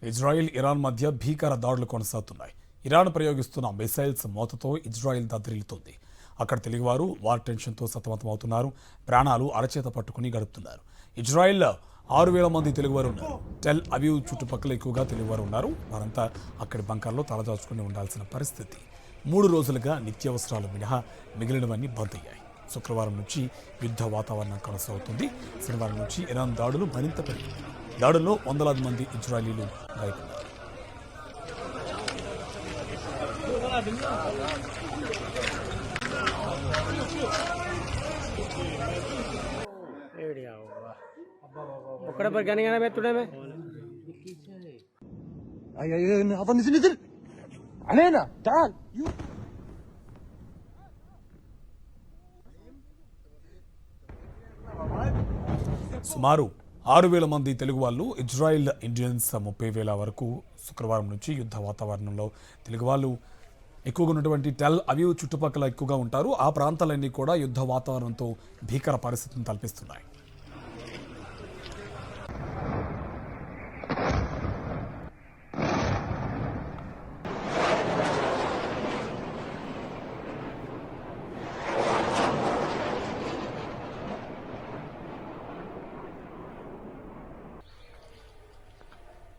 Israel Iran మధ్య భీకర దాడులు కొనసాగుతున్నాయి. ఇరాన్ ప్రయోగిస్తున్న మిసైల్స్ మోతతో ఇజ్రాయిల్ దద్దరిల్లుతోంది. అక్కడ తెలుగువారు వార్ టెన్షన్తో సతమతమవుతున్నారు. ప్రాణాలు అరచేత పట్టుకుని గడుపుతున్నారు. ఇజ్రాయిల్ 6,000 మంది తెలుగువారు ఉన్నారు. టెల్ అవీవ్ చుట్టుపక్కల ఎక్కువగా తెలుగువారు ఉన్నారు. వారంతా అక్కడి బంకర్లో తలదాచుకుని ఉండాల్సిన పరిస్థితి. 3 రోజులుగా నిత్యావసరాలు మినహా మిగిలినవన్నీ బంద్ అయ్యాయి. శుక్రవారం నుంచి యుద్ధ వాతావరణం కొనసాగుతుంది. శనివారం నుంచి ఇరాన్ దాడులు మరింత పెరిగాయి. దాడుల్లో వందలాది మంది ఇజ్రాయలీలు గాయపడ్డారు. पकड़े पर गाने गाना मैं तुड़े में अपन नजर علينا تعال సుమారు 6,000 మంది తెలుగు వాళ్ళు ఇజ్రాయిల్ ఇండియన్స్ 30,000 వరకు శుక్రవారం నుంచి యుద్ధ వాతావరణంలో తెలుగు వాళ్ళు ఎక్కువగా ఉన్నటువంటి టెల్ అవీవ్ చుట్టుపక్కల ఎక్కువగా ఉంటారు. ఆ ప్రాంతాలన్నీ కూడా యుద్ధ వాతావరణంతో భీకర పరిస్థితిని తలపిస్తున్నాయి.